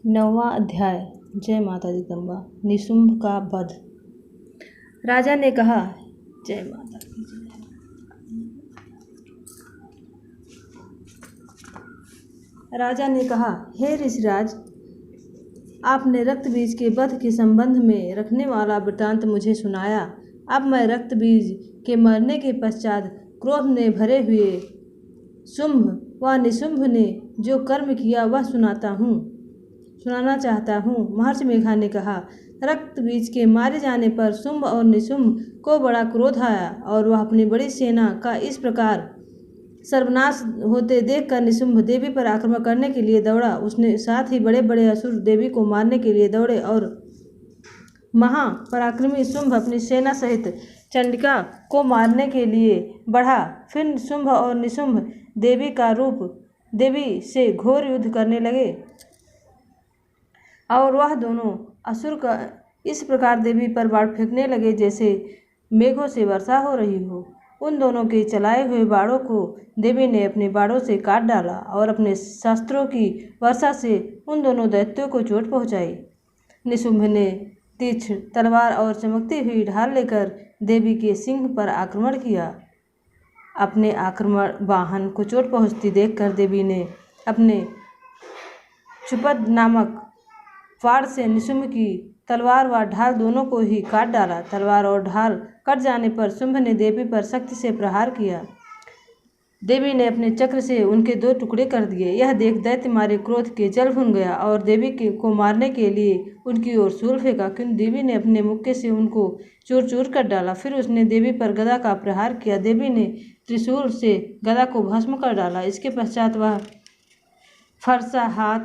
9वां अध्याय। जय माता जगदम्बा। निशुंभ का वध। राजा ने कहा, जय माता की जय। राजा ने कहा, हे ऋषिराज, आपने रक्त बीज के वध के संबंध में रखने वाला वृतांत मुझे सुनाया। अब मैं रक्त बीज के मरने के पश्चात क्रोध में भरे हुए शुंभ व निशुंभ ने जो कर्म किया वह सुनाना चाहता हूँ। महर्षि मेघा ने कहा, रक्त बीज के मारे जाने पर शुंभ और निशुंभ को बड़ा क्रोध आया और वह अपनी बड़ी सेना का इस प्रकार सर्वनाश होते देखकर निशुंभ देवी पर आक्रमण करने के लिए दौड़ा। उसने साथ ही बड़े बड़े असुर देवी को मारने के लिए दौड़े और महापराक्रमी शुंभ अपनी सेना सहित चंडिका को मारने के लिए बढ़ा। फिर शुंभ और निशुंभ देवी का रूप देवी से घोर युद्ध करने लगे और वह दोनों असुर का इस प्रकार देवी पर बाण फेंकने लगे जैसे मेघों से वर्षा हो रही हो। उन दोनों के चलाए हुए बाणों को देवी ने अपने बाणों से काट डाला और अपने शस्त्रों की वर्षा से उन दोनों दैत्यों को चोट पहुंचाई। निशुंभ ने तीक्ष्ण तलवार और चमकती हुई ढाल लेकर देवी के सिंह पर आक्रमण किया। अपने आक्रमण वाहन को चोट पहुंचती देखकर देवी ने अपने क्षुपद नामक वाड़ से निशुंभ की तलवार व ढाल दोनों को ही काट डाला। तलवार और ढाल कट जाने पर शुंभ ने देवी पर शक्ति से प्रहार किया। देवी ने अपने चक्र से उनके 2 टुकड़े कर दिए। यह देख दैत्य मारे क्रोध के जल भुन गया और देवी को मारने के लिए उनकी ओर शूल फेंका, किंतु देवी ने अपने मुक्के से उनको चूर चूर कर डाला। फिर उसने देवी पर गदा का प्रहार किया। देवी ने त्रिशूल से गदा को भस्म कर डाला। इसके पश्चात वह फरसा हाथ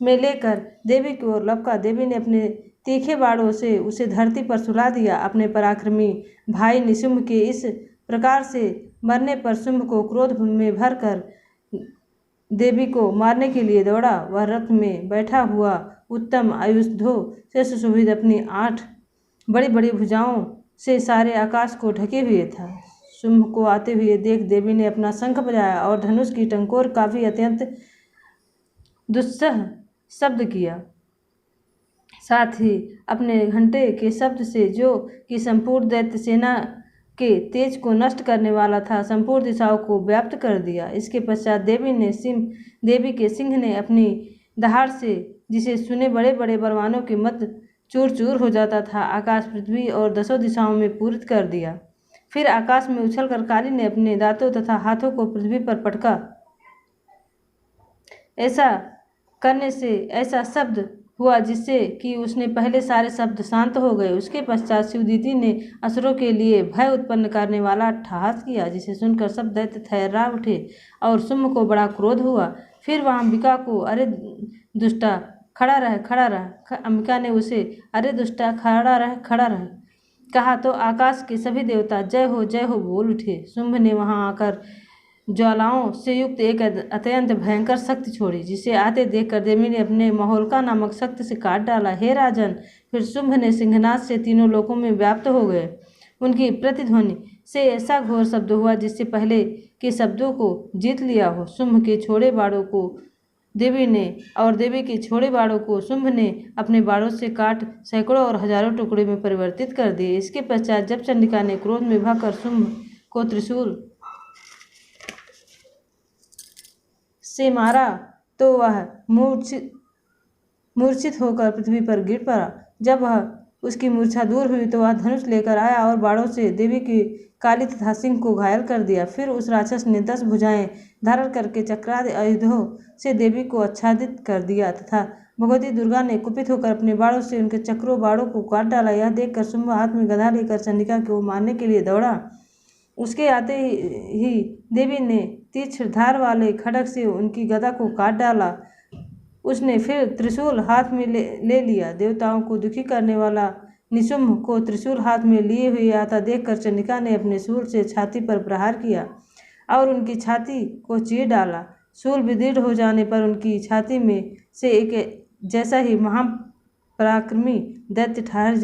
में लेकर देवी की ओर लपका। देवी ने अपने तीखे बाणों से उसे धरती पर सुला दिया। अपने पराक्रमी भाई निशुंभ के इस प्रकार से मरने पर शुंभ को क्रोध में भरकर देवी को मारने के लिए दौड़ा। वह रथ में बैठा हुआ उत्तम आयुधों से सुशोभित अपनी 8 बड़ी बड़ी भुजाओं से सारे आकाश को ढके हुए था। शुंभ को आते हुए देख देवी ने अपना शंख बजाया और धनुष की टंकोर का भी अत्यंत दुस्सह शब्द किया। साथ ही अपने घंटे के शब्द से जो कि संपूर्ण दैत्य सेना के तेज को नष्ट करने वाला था, संपूर्ण दिशाओं को व्याप्त कर दिया। इसके पश्चात देवी के सिंह ने अपनी दहाड़ से, जिसे सुने बड़े बड़े बलवानों के मत चूर चूर हो जाता था, आकाश पृथ्वी और 10 दिशाओं में पूरित कर दिया। फिर आकाश में उछलकर काली ने अपने दांतों तथा हाथों को पृथ्वी पर पटका। ऐसा करने से ऐसा शब्द हुआ जिससे कि उसने पहले सारे शब्द शांत हो गए। उसके पश्चात शिवदीति ने असुरों के लिए भय उत्पन्न करने वाला अट्टहास किया, जिसे सुनकर सब दैत्य थर्रा उठे और शुंभ को बड़ा क्रोध हुआ। फिर वह अंबिका को, अरे दुष्टा खड़ा रह। अंबिका ने उसे अरे दुष्टा खड़ा रह कहा तो आकाश के सभी देवता जय हो बोल उठे। शुंभ ने वहां आकर ज्वालाओं से युक्त एक अत्यंत भयंकर शक्ति छोड़ी, जिसे आते देखकर देवी ने अपने महोल्का नामक शक्ति से काट डाला। हे राजन, फिर शुंभ ने सिंहनाद से तीनों लोकों में व्याप्त हो गए। उनकी प्रतिध्वनि से ऐसा घोर शब्द हुआ जिससे पहले के शब्दों को जीत लिया हो। शुंभ के छोड़े बाणों को देवी ने और देवी के छोड़े बाणों को शुंभ ने अपने बाणों से काट सैकड़ों और हजारों टुकड़े में परिवर्तित कर दिए। इसके पश्चात जब चंडिका ने क्रोध में भरकर शुंभ को त्रिशूल से मारा तो वह मूर्छित होकर पृथ्वी पर गिर पड़ा। जब वह उसकी मूर्छा दूर हुई तो वह धनुष लेकर आया और बाणों से देवी की काली तथा सिंह को घायल कर दिया। फिर उस राक्षस ने 10 भुजाएं धारण करके चक्रादि आयुधों से देवी को आच्छादित कर दिया तथा भगवती दुर्गा ने कुपित होकर अपने बाणों से उनके चक्रों बाणों को काट डाला। यह देखकर शुंभ हाथ में गदा लेकर चंडिका को मारने के लिए दौड़ा। उसके आते ही देवी ने तीक्ष्ण धार वाले खड्ग से उनकी गदा को काट डाला। उसने फिर त्रिशूल हाथ में ले लिया। देवताओं को दुखी करने वाला निशुंभ को त्रिशूल हाथ में लिए हुए आता देखकर चंडिका ने अपने शूल से छाती पर प्रहार किया और उनकी छाती को चीर डाला। शूल विदीर्ण हो जाने पर उनकी छाती में से एक जैसा ही महापराक्रमी दैत्य ठहर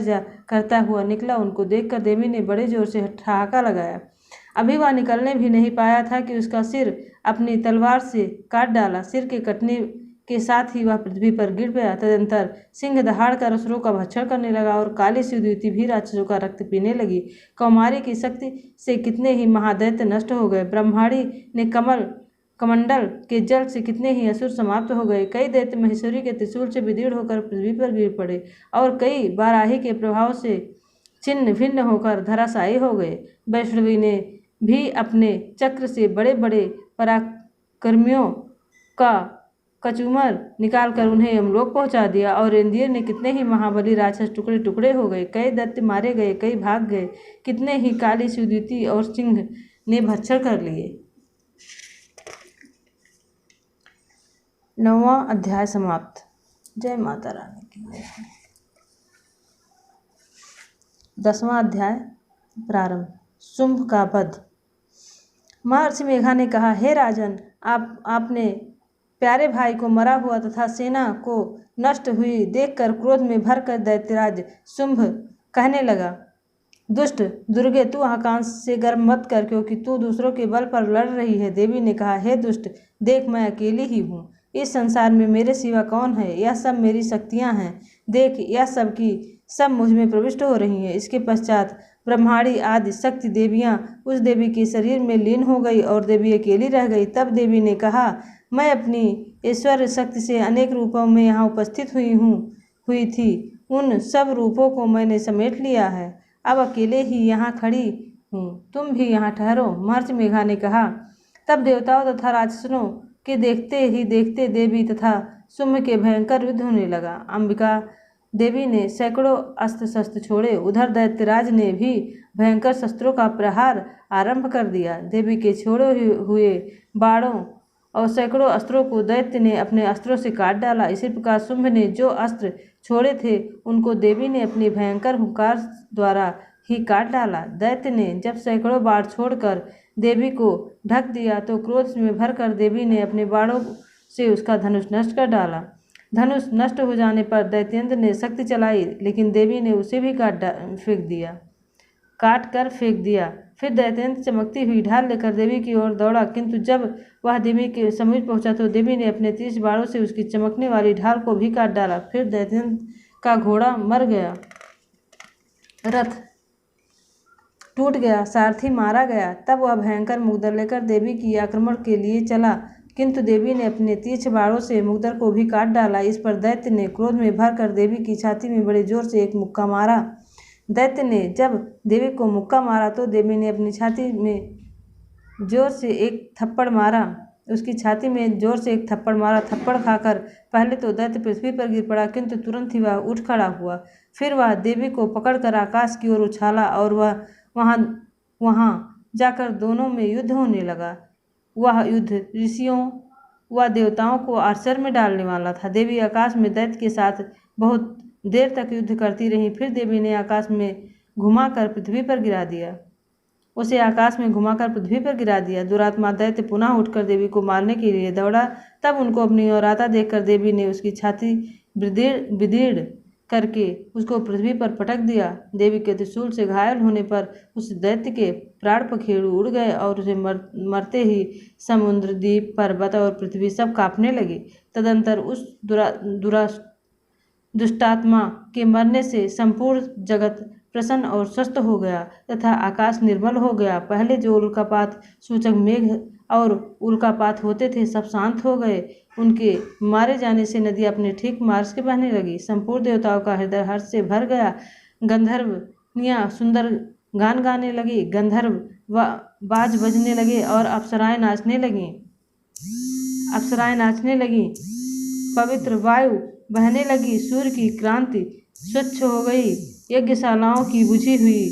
जा करता हुआ निकला। उनको देखकर देवी ने बड़े जोर से ठहाका लगाया। अभी वह निकलने भी नहीं पाया था कि उसका सिर अपनी तलवार से काट डाला। सिर के कटने के साथ ही वह पृथ्वी पर गिर गया। तदंतर सिंह दहाड़ कर असुरों का भक्षण करने लगा और काली सी द्युति भी राक्षसों का रक्त पीने लगी। कौमारी की शक्ति से कितने ही महादैत्य नष्ट हो गए। ब्रह्माणी ने कमंडल के जल से कितने ही असुर समाप्त हो गए। कई दैत्य महेश्वरी के त्रिशूल से विदीर्ण होकर पृथ्वी पर गिर पड़े और कई बाराही के प्रभाव से छिन्न भिन्न होकर धराशायी हो गए। वैष्णवी ने भी अपने चक्र से बड़े बड़े पराक्रमियों का कचूमर निकालकर उन्हें यमलोक पहुंचा दिया और इंद्रिय ने कितने ही महाबली राक्षस टुकड़े टुकड़े हो गए। कई दैत्य मारे गए, कई भाग गए, कितने ही काली सुदीति और सिंह ने भक्षण कर लिए। 9वां अध्याय समाप्त। जय माता रानी की। 10वां अध्याय प्रारंभ। शुंभ का वध। महर्षि मेघा ने कहा, हे राजन, आपने प्यारे भाई को मरा हुआ तथा सेना को नष्ट हुई देखकर क्रोध में भरकर दैत्यराज शुंभ कहने लगा, दुष्ट दुर्गे, तू आकांक्ष से गर्व मत कर, क्योंकि तू दूसरों के बल पर लड़ रही है। देवी ने कहा, हे दुष्ट, देख मैं अकेली ही हूँ। इस संसार में मेरे सिवा कौन है? यह सब मेरी शक्तियाँ हैं। देख, यह सब की सब मुझ में प्रविष्ट हो रही हैं। इसके पश्चात ब्रह्माणी आदि शक्ति देवियाँ उस देवी के शरीर में लीन हो गई और देवी अकेली रह गई। तब देवी ने कहा, मैं अपनी ऐश्वर्य शक्ति से अनेक रूपों में यहाँ उपस्थित हुई थी। उन सब रूपों को मैंने समेट लिया है। अब अकेले ही यहाँ खड़ी हूँ, तुम भी यहाँ ठहरो। महर्षि मेघा ने कहा। तब देवताओं तथा राक्षसों के देखते ही देखते देवी तथा शुंभ के भयंकर युद्ध होने लगा। अंबिका देवी ने सैकड़ों अस्त्र शस्त्र छोड़े। उधर दैत्यराज ने भी भयंकर शस्त्रों का प्रहार आरंभ कर दिया। देवी के छोड़े हुए बाणों और सैकड़ों अस्त्रों को दैत्य ने अपने अस्त्रों से काट डाला। इसी प्रकार शुंभ ने जो अस्त्र छोड़े थे उनको देवी ने अपनी भयंकर हुंकार द्वारा ही काट डाला। दैत्य ने जब सैकड़ों बाण छोड़कर देवी को ढक दिया तो क्रोध में भरकर देवी ने अपने बाणों से उसका धनुष नष्ट कर डाला। धनुष नष्ट हो जाने पर दैत्येंद्र ने शक्ति चलाई, लेकिन देवी ने उसे भी काट कर फेंक दिया। फिर दैत्येंद्र चमकती हुई ढाल लेकर देवी की ओर दौड़ा, किंतु जब वह देवी के समीप पहुंचा तो देवी ने अपने 30 बाणों से उसकी चमकने वाली ढाल को भी काट डाला। फिर दैत्येंद्र का घोड़ा मर गया, रथ टूट गया, सारथी मारा गया। तब वह भयंकर मुग्दर लेकर देवी की आक्रमण के लिए चला, किंतु देवी ने अपने तीक्ष्ण बाणों से मुग्दर को भी काट डाला। इस पर दैत्य ने क्रोध में भरकर देवी की छाती में बड़े जोर से एक मुक्का मारा। दैत्य ने जब देवी को मुक्का मारा तो देवी ने अपनी छाती में जोर से एक थप्पड़ मारा। उसकी छाती में जोर से एक थप्पड़ मारा। थप्पड़ खाकर पहले तो दैत्य पृथ्वी पर गिर पड़ा, किंतु तुरंत ही वह उठ खड़ा हुआ। फिर वह देवी को पकड़कर आकाश की ओर उछाला और वह वहाँ जाकर दोनों में युद्ध होने लगा। वह युद्ध ऋषियों व देवताओं को आश्चर्य में डालने वाला था। देवी आकाश में दैत्य के साथ बहुत देर तक युद्ध करती रही। फिर देवी ने आकाश में घुमाकर पृथ्वी पर गिरा दिया। उसे आकाश में घुमाकर पृथ्वी पर गिरा दिया। दुरात्मा दैत्य पुनः उठकर देवी को मारने के लिए दौड़ा। तब उनको अपनी ओर आता देखकर देवी ने उसकी छाती विदीर्ण करके उसको पृथ्वी पर पटक दिया। देवी के त्रिशूल से घायल होने पर उस दैत्य के प्राण पखेरु उड़ गए और उसे मरते ही समुद्र, द्वीप, पर्वत और पृथ्वी सब कांपने लगे। तदंतर उस दुष्टात्मा के मरने से संपूर्ण जगत प्रसन्न और स्वस्थ हो गया तथा आकाश निर्मल हो गया। पहले जो उल्कापात सूचक मेघ और उल्कापात होते थे सब शांत हो गए। उनके मारे जाने से नदी अपने ठीक मार्ग से बहने लगी। संपूर्ण देवताओं का हृदय हर्ष से भर गया। गंधर्वनियाँ सुंदर गान गाने लगी, गंधर्व बाज बजने लगे और अप्सराएं नाचने लगीं। पवित्र वायु बहने लगी, सूर्य की क्रांति स्वच्छ हो गई, यज्ञशालाओं की बुझी हुई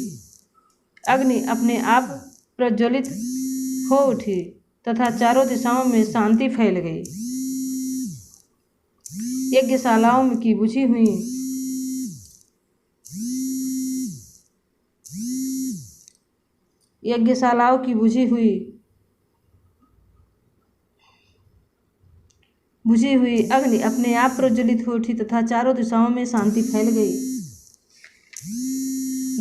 अग्नि अपने आप प्रज्वलित हो उठी तथा चारों दिशाओं में शांति फैल गई। यज्ञशालाओं की बुझी हुई अग्नि अपने आप प्रज्वलित हो उठी तथा चारों दिशाओं में शांति फैल गई।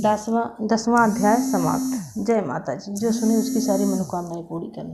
10वां अध्याय समाप्त। जय माता जी। जो सुने उसकी सारी मनोकामनाएं पूरी करना।